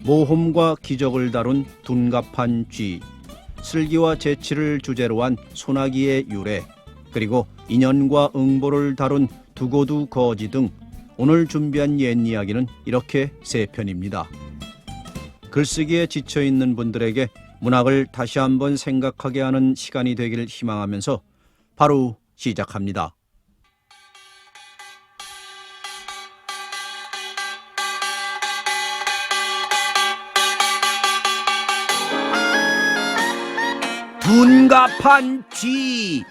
모험과 기적을 다룬 둔갑한 쥐, 슬기와 재치를 주제로 한 소나기의 유래, 그리고 인연과 응보를 다룬 두고두 거지 등 오늘 준비한 옛 이야기는 이렇게 세 편입니다. 글쓰기에 지쳐있는 분들에게 문학을 다시 한번 생각하게 하는 시간이 되길 희망하면서 바로 시작합니다. 둔갑한 쥐.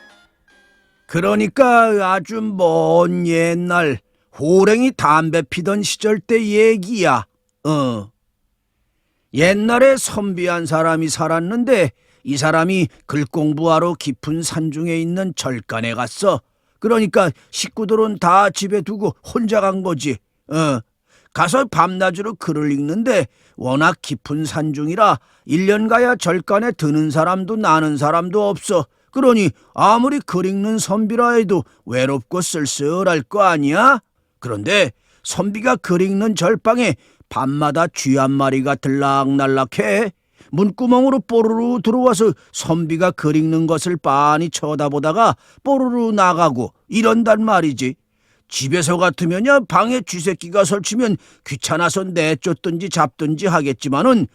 그러니까 아주 먼 옛날 호랭이 담배 피던 시절 때 얘기야. 옛날에 선비한 사람이 살았는데 이 사람이 글 공부하러 깊은 산중에 있는 절간에 갔어. 그러니까 식구들은 다 집에 두고 혼자 간 거지. 가서 밤낮으로 글을 읽는데 워낙 깊은 산중이라 1년 가야 절간에 드는 사람도 나는 사람도 없어. 그러니 아무리 글 읽는 선비라 해도 외롭고 쓸쓸할 거 아니야? 그런데 선비가 글 읽는 절방에 밤마다 쥐 한 마리가 들락날락해. 문구멍으로 뽀로로 들어와서 선비가 글 읽는 것을 빤히 쳐다보다가 뽀로로 나가고 이런단 말이지. 집에서 같으면야 방에 쥐새끼가 설치면 귀찮아서 내쫓든지 잡든지 하겠지만은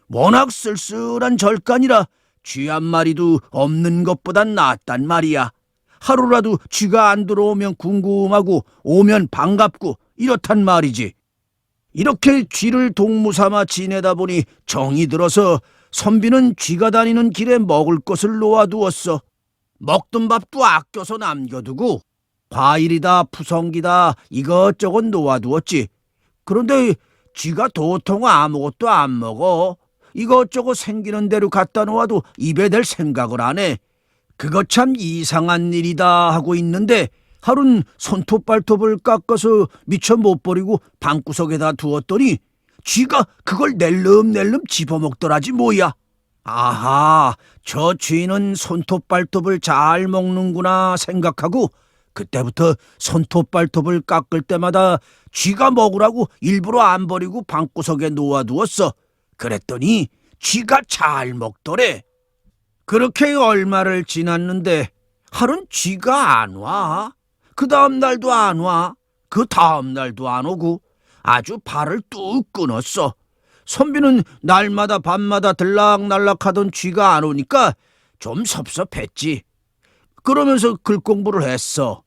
워낙 쓸쓸한 절간이라 쥐 한 마리도 없는 것보단 낫단 말이야. 하루라도 쥐가 안 들어오면 궁금하고 오면 반갑고 이렇단 말이지. 이렇게 쥐를 동무 삼아 지내다 보니 정이 들어서 선비는 쥐가 다니는 길에 먹을 것을 놓아두었어. 먹던 밥도 아껴서 남겨두고 과일이다 푸성기다 이것저것 놓아두었지. 그런데 쥐가 도통 아무것도 안 먹어. 이것저것 생기는 대로 갖다 놓아도 입에 댈 생각을 안 해. 그거 참 이상한 일이다 하고 있는데 하루는 손톱발톱을 깎아서 미처 못 버리고 방구석에다 두었더니 쥐가 그걸 낼름낼름 집어먹더라지 뭐야. 아하, 저 쥐는 손톱발톱을 잘 먹는구나 생각하고 그때부터 손톱발톱을 깎을 때마다 쥐가 먹으라고 일부러 안 버리고 방구석에 놓아두었어. 그랬더니 쥐가 잘 먹더래. 그렇게 얼마를 지났는데 하루는 쥐가 안 와. 그 다음 날도 안 와. 그 다음 날도 안 오고 아주 발을 뚝 끊었어. 선비는 날마다 밤마다 들락날락하던 쥐가 안 오니까 좀 섭섭했지. 그러면서 글 공부를 했어.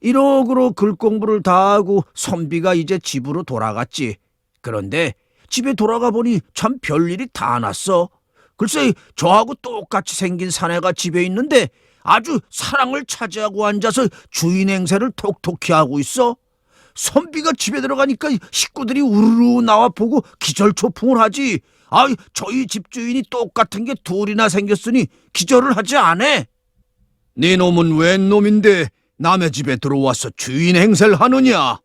이러고로 글 공부를 다 하고 선비가 이제 집으로 돌아갔지. 그런데 집에 돌아가 보니 참 별일이 다 났어. 글쎄 저하고 똑같이 생긴 사내가 집에 있는데 아주 사랑을 차지하고 앉아서 주인 행세를 톡톡히 하고 있어. 선비가 집에 들어가니까 식구들이 우르르 나와 보고 기절초풍을 하지. 저희 집주인이 똑같은 게 둘이나 생겼으니 기절을 하지 않아. 네 놈은 웬 놈인데 남의 집에 들어와서 주인 행세를 하느냐?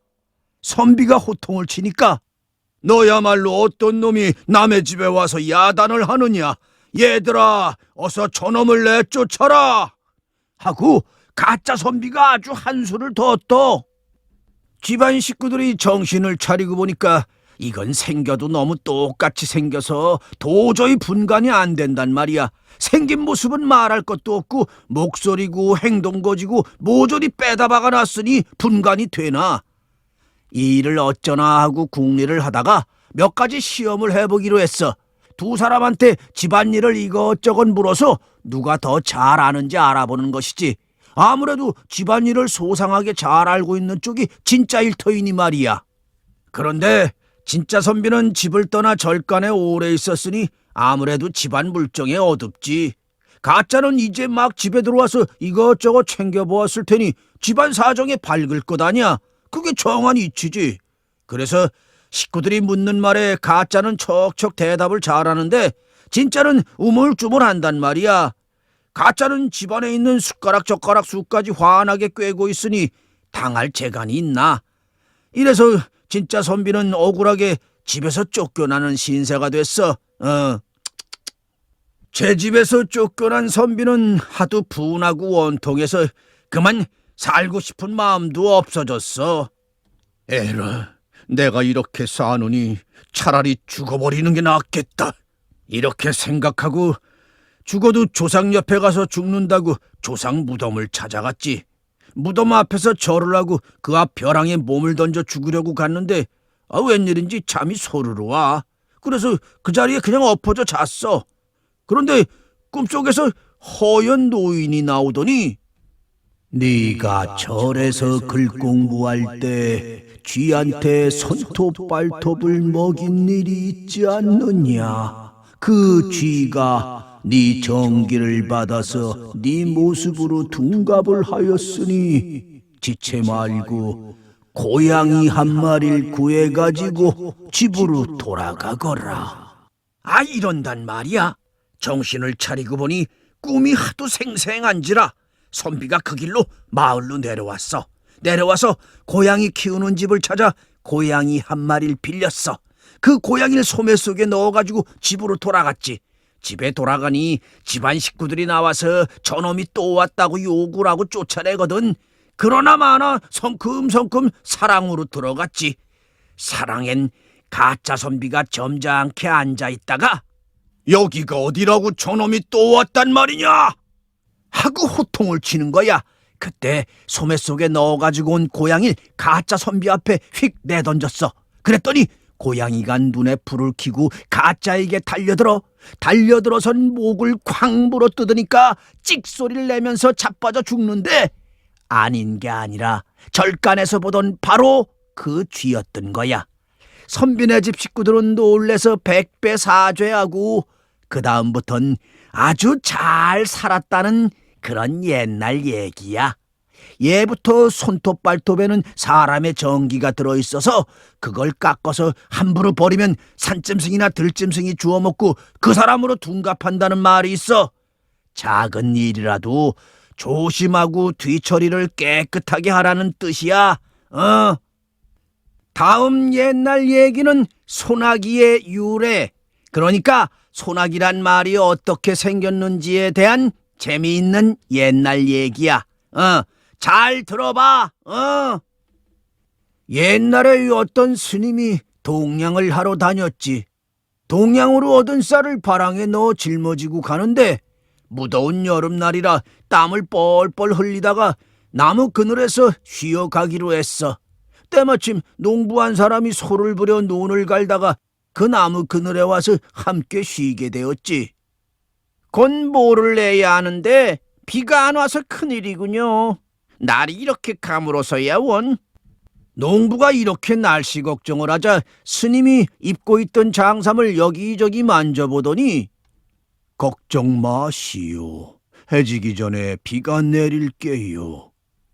선비가 호통을 치니까 너야말로 어떤 놈이 남의 집에 와서 야단을 하느냐? 얘들아, 어서 저놈을 내쫓아라! 하고 가짜 선비가 아주 한수를 뒀어. 집안 식구들이 정신을 차리고 보니까 이건 생겨도 너무 똑같이 생겨서 도저히 분간이 안 된단 말이야. 생긴 모습은 말할 것도 없고 목소리고 행동거지고 모조리 빼다 박아놨으니 분간이 되나. 이 일을 어쩌나 하고 궁리를 하다가 몇 가지 시험을 해보기로 했어. 두 사람한테 집안일을 이것저것 물어서 누가 더 잘 아는지 알아보는 것이지. 아무래도 집안일을 소상하게 잘 알고 있는 쪽이 진짜 일터이니 말이야. 그런데 진짜 선비는 집을 떠나 절간에 오래 있었으니 아무래도 집안 물정에 어둡지. 가짜는 이제 막 집에 들어와서 이것저것 챙겨보았을 테니 집안 사정에 밝을 것 아니야. 그게 정한 이치지. 그래서 식구들이 묻는 말에 가짜는 척척 대답을 잘하는데 진짜는 우물쭈물한단 말이야. 가짜는 집안에 있는 숟가락 젓가락 수까지 환하게 꿰고 있으니 당할 재간이 있나. 이래서 진짜 선비는 억울하게 집에서 쫓겨나는 신세가 됐어. 제 집에서 쫓겨난 선비는 하도 분하고 원통해서 그만 살고 싶은 마음도 없어졌어. 에라, 내가 이렇게 사노니 차라리 죽어버리는 게 낫겠다. 이렇게 생각하고 죽어도 조상 옆에 가서 죽는다고 조상 무덤을 찾아갔지. 무덤 앞에서 절을 하고 그 앞 벼랑에 몸을 던져 죽으려고 갔는데 웬일인지 잠이 소르르 와. 그래서 그 자리에 그냥 엎어져 잤어. 그런데 꿈속에서 허연 노인이 나오더니 네가 절에서 글 공부할 때 쥐한테 손톱 발톱을 먹인 일이 있지 않느냐. 그 쥐가 네 정기를 받아서 네 모습으로 둔갑을 하였으니 지체 말고 고양이 한 마리를 구해가지고 집으로 돌아가거라. 이런단 말이야. 정신을 차리고 보니 꿈이 하도 생생한지라 선비가 그 길로 마을로 내려왔어. 내려와서 고양이 키우는 집을 찾아 고양이 한 마리를 빌렸어. 그 고양이를 소매 속에 넣어가지고 집으로 돌아갔지. 집에 돌아가니 집안 식구들이 나와서 저놈이 또 왔다고 욕을 하고 쫓아내거든. 그러나 마나 성큼성큼 사랑으로 들어갔지. 사랑엔 가짜 선비가 점잖게 앉아있다가 여기가 어디라고 저놈이 또 왔단 말이냐 하고 호통을 치는 거야. 그때 소매 속에 넣어가지고 온 고양이를 가짜 선비 앞에 휙 내던졌어. 그랬더니 고양이가 눈에 불을 켜고 가짜에게 달려들어선 목을 쾅 물어뜯으니까 찍소리를 내면서 자빠져 죽는데 아닌 게 아니라 절간에서 보던 바로 그 쥐였던 거야. 선비네 집 식구들은 놀래서 백배 사죄하고 그 다음부턴 아주 잘 살았다는 그런 옛날 얘기야. 예부터 손톱 발톱에는 사람의 정기가 들어있어서 그걸 깎아서 함부로 버리면 산짐승이나 들짐승이 주워먹고 그 사람으로 둔갑한다는 말이 있어. 작은 일이라도 조심하고 뒤처리를 깨끗하게 하라는 뜻이야. 다음 옛날 얘기는 소나기의 유래, 그러니까 소나기란 말이 어떻게 생겼는지에 대한 재미있는 옛날 얘기야. 잘 들어봐. 옛날에 어떤 스님이 동냥을 하러 다녔지. 동냥으로 얻은 쌀을 바랑에 넣어 짊어지고 가는데 무더운 여름날이라 땀을 뻘뻘 흘리다가 나무 그늘에서 쉬어가기로 했어. 때마침 농부한 사람이 소를 부려 논을 갈다가 그 나무 그늘에 와서 함께 쉬게 되었지. 곧 모를 내야 하는데 비가 안 와서 큰일이군요. 날이 이렇게 가물어서야 원. 농부가 이렇게 날씨 걱정을 하자 스님이 입고 있던 장삼을 여기저기 만져보더니 걱정 마시오. 해지기 전에 비가 내릴게요.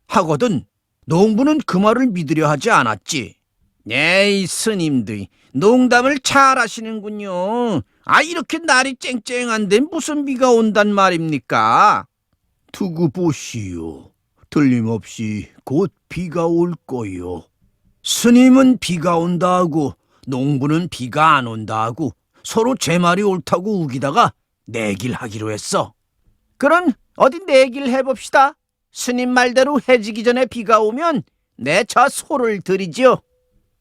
하거든 농부는 그 말을 믿으려 하지 않았지. 에이 스님들 농담을 잘 하시는군요. 이렇게 날이 쨍쨍한데 무슨 비가 온단 말입니까? 두고 보시오. 틀림없이 곧 비가 올 거요. 스님은 비가 온다 하고 농부는 비가 안 온다 하고 서로 제 말이 옳다고 우기다가 내길하기로 했어. 그럼 어디 내길 해봅시다. 스님 말대로 해지기 전에 비가 오면 내 저 소를 드리지요.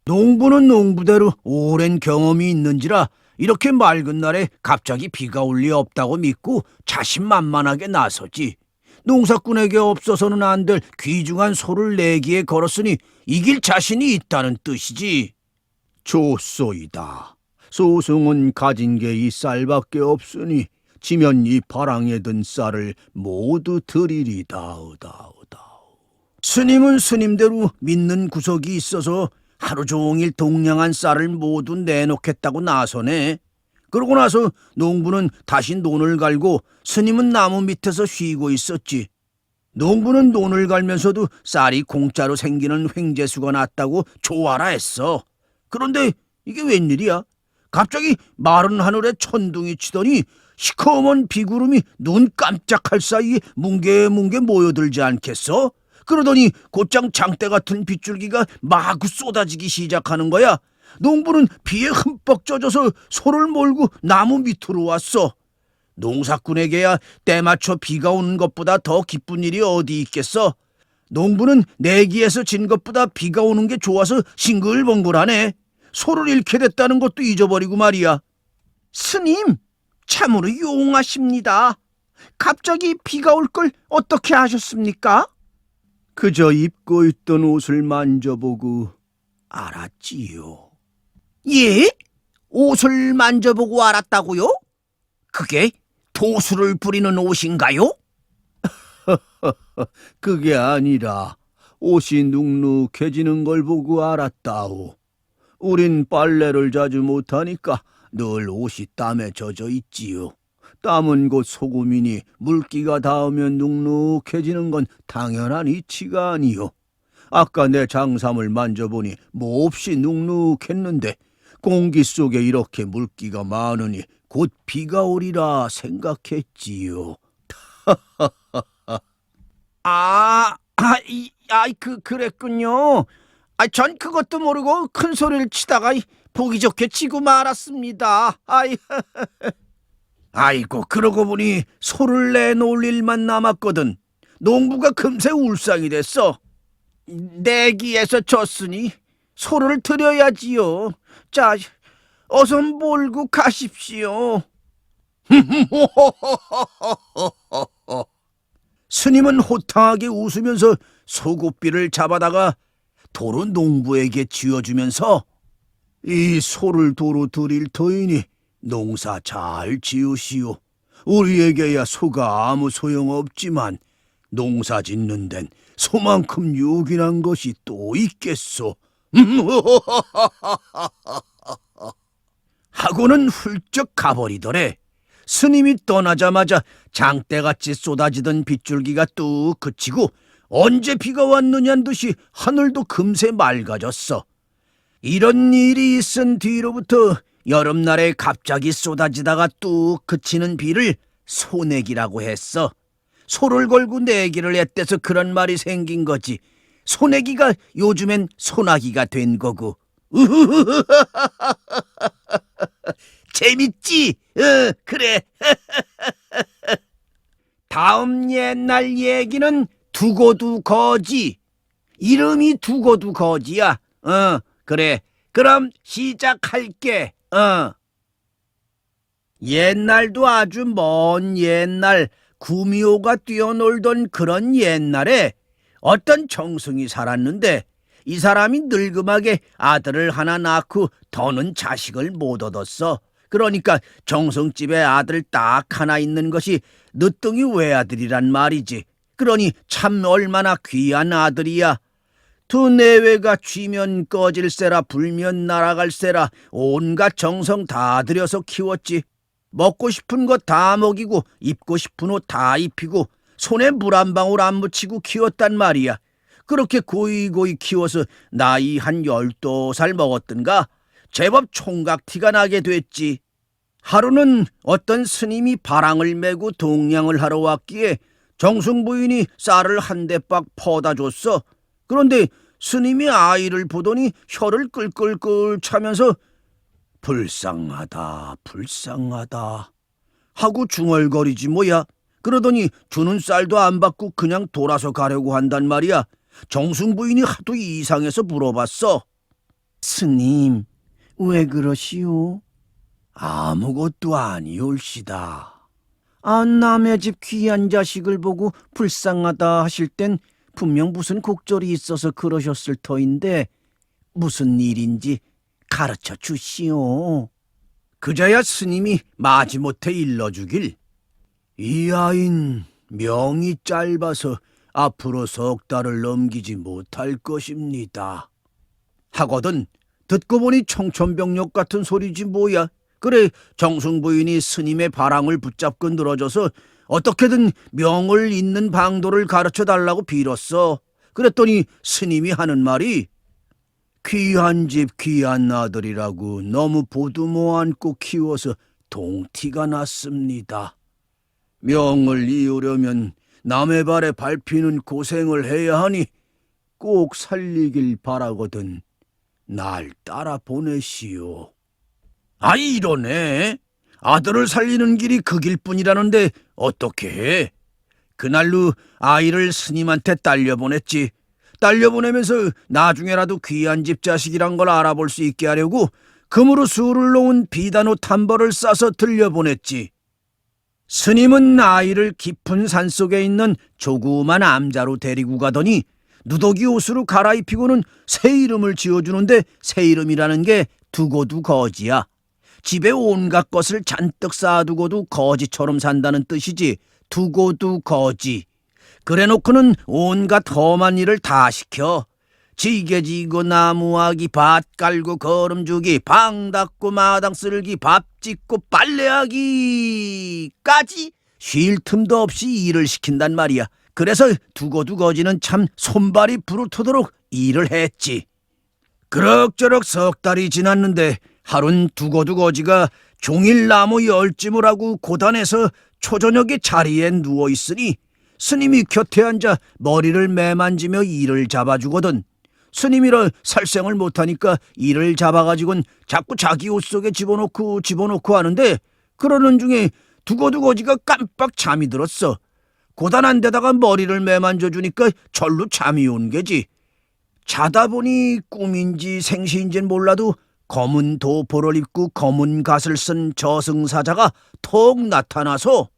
농부는 농부대로 오랜 경험이 있는지라 이렇게 맑은 날에 갑자기 비가 올 리 없다고 믿고 자신만만하게 나서지. 농사꾼에게 없어서는 안 될 귀중한 소를 내기에 걸었으니 이길 자신이 있다는 뜻이지. 좋소이다. 소승은 가진 게 이 쌀밖에 없으니 지면 이 바랑에 든 쌀을 모두 드리리다우다우다우. 스님은 스님대로 믿는 구석이 있어서 하루 종일 동냥한 쌀을 모두 내놓겠다고 나서네. 그러고 나서 농부는 다시 논을 갈고 스님은 나무 밑에서 쉬고 있었지. 농부는 논을 갈면서도 쌀이 공짜로 생기는 횡재수가 났다고 좋아라 했어. 그런데 이게 웬일이야? 갑자기 마른 하늘에 천둥이 치더니 시커먼 비구름이 눈 깜짝할 사이에 뭉게뭉게 모여들지 않겠어? 그러더니 곧장 장대 같은 빗줄기가 마구 쏟아지기 시작하는 거야. 농부는 비에 흠뻑 젖어서 소를 몰고 나무 밑으로 왔어. 농사꾼에게야 때맞춰 비가 오는 것보다 더 기쁜 일이 어디 있겠어? 농부는 내기에서 진 것보다 비가 오는 게 좋아서 싱글벙글하네. 소를 잃게 됐다는 것도 잊어버리고 말이야. 스님, 참으로 용하십니다. 갑자기 비가 올 걸 어떻게 아셨습니까? 그저 입고 있던 옷을 만져보고 알았지요. 예? 옷을 만져보고 알았다고요? 그게 도수를 부리는 옷인가요? 그게 아니라 옷이 눅눅해지는 걸 보고 알았다오. 우린 빨래를 자주 못하니까 늘 옷이 땀에 젖어 있지요. 땀은 곧 소금이니 물기가 닿으면 눅눅해지는 건 당연한 이치가 아니요. 아까 내 장삼을 만져보니 몹시 눅눅했는데 공기 속에 이렇게 물기가 많으니 곧 비가 오리라 생각했지요. 그랬군요. 전 그것도 모르고 큰 소리를 치다가 보기 좋게 치고 말았습니다. 아이고, 그러고 보니 소를 내놓을 일만 남았거든. 농부가 금세 울상이 됐어. 내기에서 졌으니 소를 드려야지요. 자, 어서 몰고 가십시오. 스님은 호탕하게 웃으면서 소고삐를 잡아다가 도로 농부에게 쥐어주면서 이 소를 도로 드릴 터이니 농사 잘 지으시오. 우리에게야 소가 아무 소용없지만 농사 짓는 데는 소만큼 요긴한 것이 또 있겠소. 하고는 훌쩍 가버리더래. 스님이 떠나자마자 장대같이 쏟아지던 빗줄기가 뚝 그치고 언제 비가 왔느냐는 듯이 하늘도 금세 맑아졌어. 이런 일이 있은 뒤로부터 여름날에 갑자기 쏟아지다가 뚝 그치는 비를 소내기라고 했어. 소를 걸고 내기를 했대서 그런 말이 생긴 거지. 소내기가 요즘엔 소나기가 된 거고. 재밌지? 그래. 다음 옛날 얘기는 두고두 거지. 이름이 두고두 거지야. 그래. 그럼 시작할게. 옛날도 아주 먼 옛날 구미호가 뛰어놀던 그런 옛날에 어떤 정승이 살았는데 이 사람이 늙음하게 아들을 하나 낳고 더는 자식을 못 얻었어. 그러니까 정승집에 아들 딱 하나 있는 것이 늦둥이 외아들이란 말이지. 그러니 참 얼마나 귀한 아들이야. 두 내외가 쥐면 꺼질세라 불면 날아갈세라 온갖 정성 다 들여서 키웠지. 먹고 싶은 거 다 먹이고 입고 싶은 옷 다 입히고 손에 물 한 방울 안 묻히고 키웠단 말이야. 그렇게 고이고이 키워서 나이 한 12살 먹었던가 제법 총각티가 나게 됐지. 하루는 어떤 스님이 바랑을 메고 동냥을 하러 왔기에 정승 부인이 쌀을 한 대박 퍼다 줬어. 그런데 스님이 아이를 보더니 혀를 끌끌끌 차면서 불쌍하다 불쌍하다 하고 중얼거리지 뭐야. 그러더니 주는 쌀도 안 받고 그냥 돌아서 가려고 한단 말이야. 정승 부인이 하도 이상해서 물어봤어. 스님, 왜 그러시오? 아무것도 아니올시다. 남의 집 귀한 자식을 보고 불쌍하다 하실 땐 분명 무슨 곡절이 있어서 그러셨을 터인데 무슨 일인지 가르쳐 주시오. 그자야 스님이 마지못해 일러주길. 이 아인 명이 짧아서 앞으로 석 달을 넘기지 못할 것입니다. 하거든 듣고 보니 청천벽력 같은 소리지 뭐야. 그래 정승 부인이 스님의 바랑을 붙잡고 늘어져서 어떻게든 명을 잇는 방도를 가르쳐 달라고 빌었어. 그랬더니 스님이 하는 말이 귀한 집 귀한 아들이라고 너무 보두모 안고 키워서 동티가 났습니다. 명을 이으려면 남의 발에 밟히는 고생을 해야 하니 꼭 살리길 바라거든 날 따라 보내시오. 이러네. 아들을 살리는 길이 그 길뿐이라는데 어떻게 해? 그날로 아이를 스님한테 딸려보냈지. 딸려보내면서 나중에라도 귀한 집 자식이란 걸 알아볼 수 있게 하려고 금으로 수를 놓은 비단옷 한 벌을 싸서 들려보냈지. 스님은 아이를 깊은 산속에 있는 조그만 암자로 데리고 가더니 누더기 옷으로 갈아입히고는 새 이름을 지어주는데 새 이름이라는 게 두고두 거지야. 집에 온갖 것을 잔뜩 쌓아두고도 거지처럼 산다는 뜻이지. 두고두 거지. 그래놓고는 온갖 험한 일을 다 시켜. 지게 지고 나무하기, 밭 깔고 거름주기, 방 닦고 마당 쓸기, 밥 짓고 빨래하기까지 쉴 틈도 없이 일을 시킨단 말이야. 그래서 두고두 거지는 참 손발이 부르트도록 일을 했지. 그럭저럭 석 달이 지났는데 하룬 두고두 거지가 종일 나무 열짐을 하고 고단해서 초저녁에 자리에 누워있으니 스님이 곁에 앉아 머리를 매만지며 이를 잡아주거든. 스님이라 살생을 못하니까 이를 잡아가지고는 자꾸 자기 옷 속에 집어넣고 하는데 그러는 중에 두고두 거지가 깜빡 잠이 들었어. 고단한 데다가 머리를 매만져주니까 절로 잠이 온 게지. 자다 보니 꿈인지 생시인지는 몰라도 검은 도포를 입고 검은 갓을 쓴 저승사자가 턱 나타나서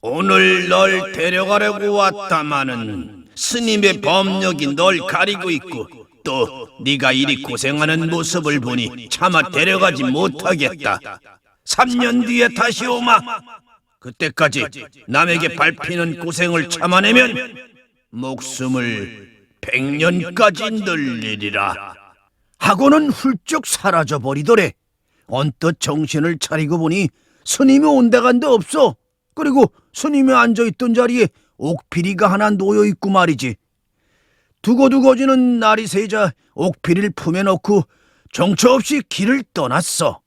오늘 널 데려가려고 왔다마는 스님의 법력이 널 가리고 있고 또 네가 이리 고생하는 모습을 보니 차마 데려가지 못하겠다. 3년 뒤에 다시 오마. 그때까지 남에게 밟히는 고생을 참아내면 목숨을 100년까지 늘리리라. 하고는 훌쩍 사라져버리더래. 언뜻 정신을 차리고 보니 스님이 온데간데 없어. 그리고 스님이 앉아있던 자리에 옥피리가 하나 놓여있고 말이지. 두고두 거지는 날이 새자 옥피리를 품에 넣고 정처 없이 길을 떠났어.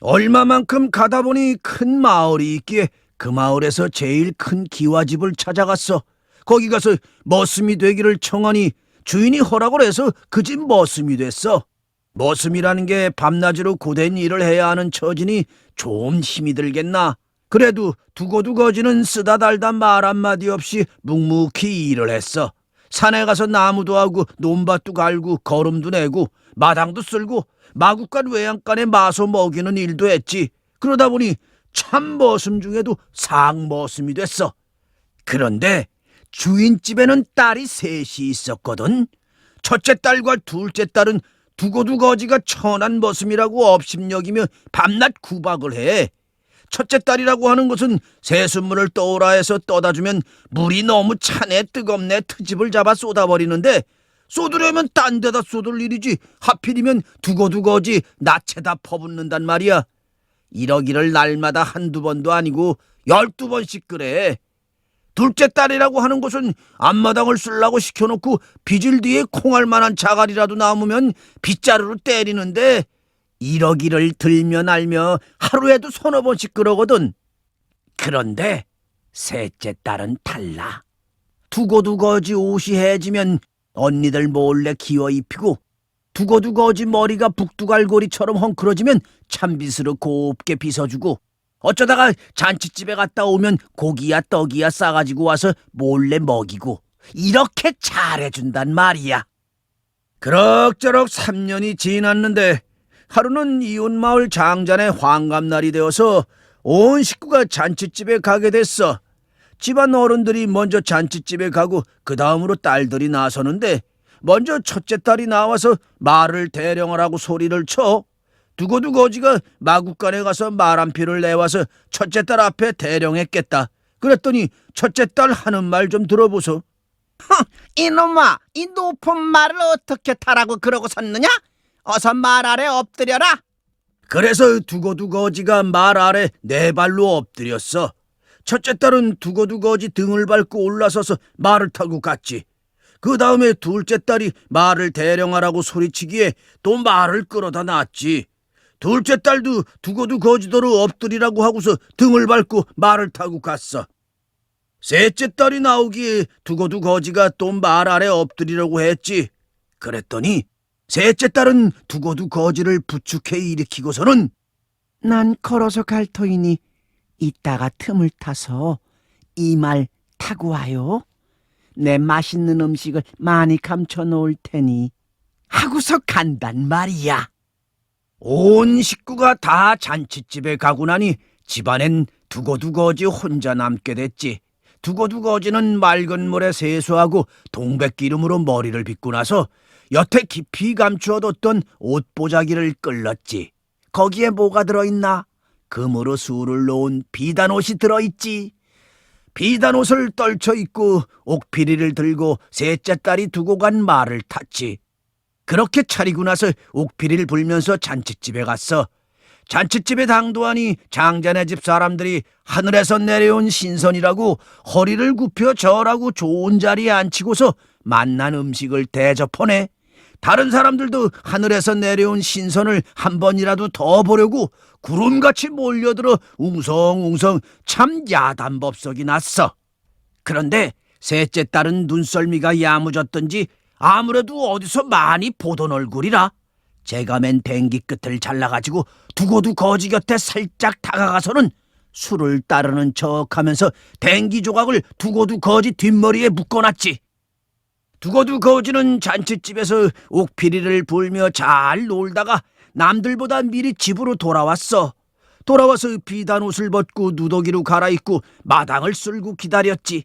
얼마만큼 가다 보니 큰 마을이 있기에 그 마을에서 제일 큰 기와집을 찾아갔어. 거기 가서 머슴이 되기를 청하니 주인이 허락을 해서 그 집 머슴이 됐어. 머슴이라는 게 밤낮으로 고된 일을 해야 하는 처지니 좀 힘이 들겠나. 그래도 두고두 거지는 쓰다 달다 말 한마디 없이 묵묵히 일을 했어. 산에 가서 나무도 하고 논밭도 갈고 거름도 내고 마당도 쓸고 마구간 외양간에 마소 먹이는 일도 했지. 그러다 보니 참 머슴 중에도 상머슴이 됐어. 그런데 주인집에는 딸이 셋이 있었거든. 첫째 딸과 둘째 딸은 두고두 거지가 천한 머슴이라고 업심여기며 밤낮 구박을 해. 첫째 딸이라고 하는 것은 새순물을 떠오라 해서 떠다주면 물이 너무 차네 뜨겁네 트집을 잡아 쏟아버리는데 쏟으려면 딴 데다 쏟을 일이지 하필이면 두고두 거지 낯에다 퍼붓는단 말이야. 이러기를 날마다 한두 번도 아니고 12번씩 그래. 둘째 딸이라고 하는 것은 앞마당을 쓰려고 시켜놓고 빚을 뒤에 콩알만한 자갈이라도 남으면 빗자루로 때리는데 이러기를 들며 알며 하루에도 서너 번씩 그러거든. 그런데 셋째 딸은 달라. 두고두 거지 옷이 해지면 언니들 몰래 기어 입히고 두고두 거지 머리가 북두갈고리처럼 헝클어지면 찬빗으로 곱게 빗어주고 어쩌다가 잔치집에 갔다 오면 고기야 떡이야 싸가지고 와서 몰래 먹이고 이렇게 잘해준단 말이야. 그럭저럭 3년이 지났는데 하루는 이웃마을 장잔의 환갑날이 되어서 온 식구가 잔치집에 가게 됐어. 집안 어른들이 먼저 잔치집에 가고 그 다음으로 딸들이 나서는데 먼저 첫째 딸이 나와서 말을 대령하라고 소리를 쳐. 두고두 거지가 마구간에 가서 말 한 피를 내와서 첫째 딸 앞에 대령했겠다. 그랬더니 첫째 딸 하는 말 좀 들어보소. 이놈아, 이 높은 말을 어떻게 타라고 그러고 섰느냐? 어서 말 아래 엎드려라. 그래서 두고두 거지가 말 아래 네 발로 엎드렸어. 첫째 딸은 두고두 거지 등을 밟고 올라서서 말을 타고 갔지. 그 다음에 둘째 딸이 말을 대령하라고 소리치기에 또 말을 끌어다 놨지. 둘째 딸도 두고두 거지도로 엎드리라고 하고서 등을 밟고 말을 타고 갔어. 셋째 딸이 나오기에 두고두 거지가 또 말 아래 엎드리라고 했지. 그랬더니 셋째 딸은 두고두 거지를 부축해 일으키고서는 난 걸어서 갈 터이니 이따가 틈을 타서 이 말 타고 와요. 내 맛있는 음식을 많이 감춰 놓을 테니 하고서 간단 말이야. 온 식구가 다 잔칫집에 가고 나니 집안엔 두고두고지 혼자 남게 됐지. 두고두고지는 맑은 물에 세수하고 동백기름으로 머리를 빗고 나서 여태 깊이 감추어뒀던 옷보자기를 끌렀지. 거기에 뭐가 들어있나? 금으로 술을 놓은 비단옷이 들어있지. 비단옷을 떨쳐 입고 옥피리를 들고 셋째 딸이 두고 간 말을 탔지. 그렇게 차리고 나서 옥피리를 불면서 잔칫집에 갔어. 잔칫집에 당도하니 장자네 집 사람들이 하늘에서 내려온 신선이라고 허리를 굽혀 절하고 좋은 자리에 앉히고서 맛난 음식을 대접하네. 다른 사람들도 하늘에서 내려온 신선을 한 번이라도 더 보려고 구름같이 몰려들어 웅성웅성 참 야단법석이 났어. 그런데 셋째 딸은 눈썰미가 야무졌던지 아무래도 어디서 많이 보던 얼굴이라 제가 맨 댕기 끝을 잘라가지고 두고두 거지 곁에 살짝 다가가서는 술을 따르는 척하면서 댕기 조각을 두고두 거지 뒷머리에 묶어놨지. 두고두 거지는 잔칫집에서 옥피리를 불며 잘 놀다가 남들보다 미리 집으로 돌아왔어. 돌아와서 비단옷을 벗고 누더기로 갈아입고 마당을 쓸고 기다렸지.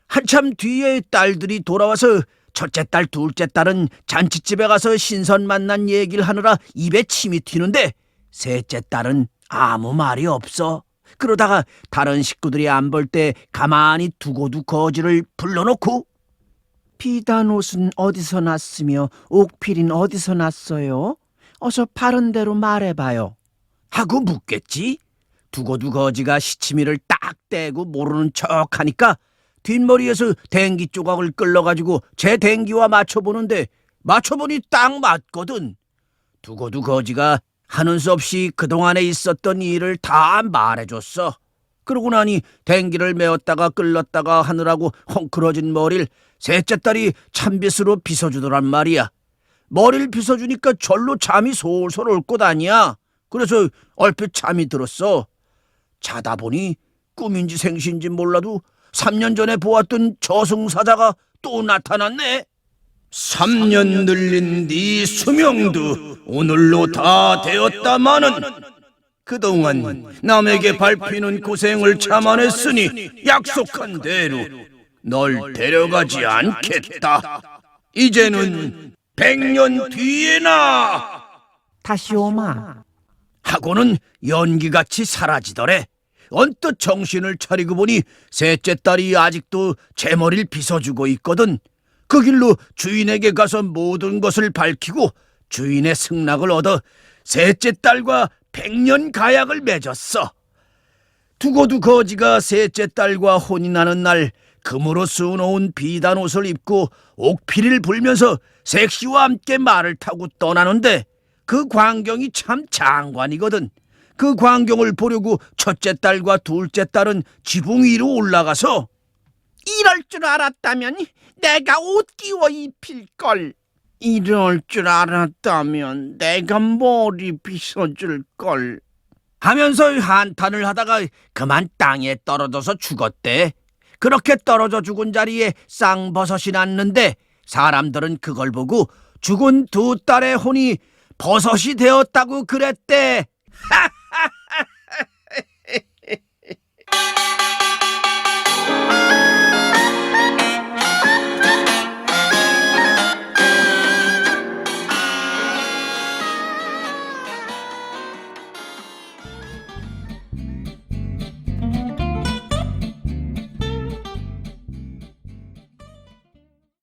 한참 뒤에 딸들이 돌아와서 첫째 딸, 둘째 딸은 잔칫집에 가서 신선 만난 얘기를 하느라 입에 침이 튀는데 셋째 딸은 아무 말이 없어. 그러다가 다른 식구들이 안 볼 때 가만히 두고두 거지를 불러놓고 비단옷은 어디서 났으며 옥필은 어디서 났어요? 어서 바른 대로 말해봐요. 하고 묻겠지. 두고두 거지가 시치미를 딱 떼고 모르는 척하니까 뒷머리에서 댕기 조각을 끌러가지고 제 댕기와 맞춰보는데 맞춰보니 딱 맞거든. 두고두 거지가 하는 수 없이 그동안에 있었던 일을 다 말해줬어. 그러고 나니 댕기를 메었다가 끌렀다가 하느라고 헝클어진 머리를 셋째 딸이 찬빗으로 빗어주더란 말이야. 머리를 빗어주니까 절로 잠이 솔솔 올 것 아니야. 그래서 얼핏 잠이 들었어. 자다 보니 꿈인지 생시인지 몰라도 3년 전에 보았던 저승사자가 또 나타났네. 3년 늘린 네 수명도 오늘로 다 되었다마는 그동안 남에게 밟히는 고생을 참아냈으니 약속한 대로 널 데려가지 않겠다. 이제는 100년 뒤에나 다시 오마. 하고는 연기같이 사라지더래. 언뜻 정신을 차리고 보니 셋째 딸이 아직도 제 머리를 빗어주고 있거든. 그 길로 주인에게 가서 모든 것을 밝히고 주인의 승낙을 얻어 셋째 딸과 100년 가약을 맺었어. 두고두 거지가 셋째 딸과 혼이 나는 날 금으로 수놓은 비단 옷을 입고 옥피리를 불면서 색시와 함께 말을 타고 떠나는데 그 광경이 참 장관이거든. 그 광경을 보려고 첫째 딸과 둘째 딸은 지붕 위로 올라가서 이럴 줄 알았다면 내가 옷 끼워 입힐걸. 이럴 줄 알았다면 내가 머리 빗어줄걸. 하면서 한탄을 하다가 그만 땅에 떨어져서 죽었대. 그렇게 떨어져 죽은 자리에 쌍버섯이 났는데 사람들은 그걸 보고 죽은 두 딸의 혼이 버섯이 되었다고 그랬대.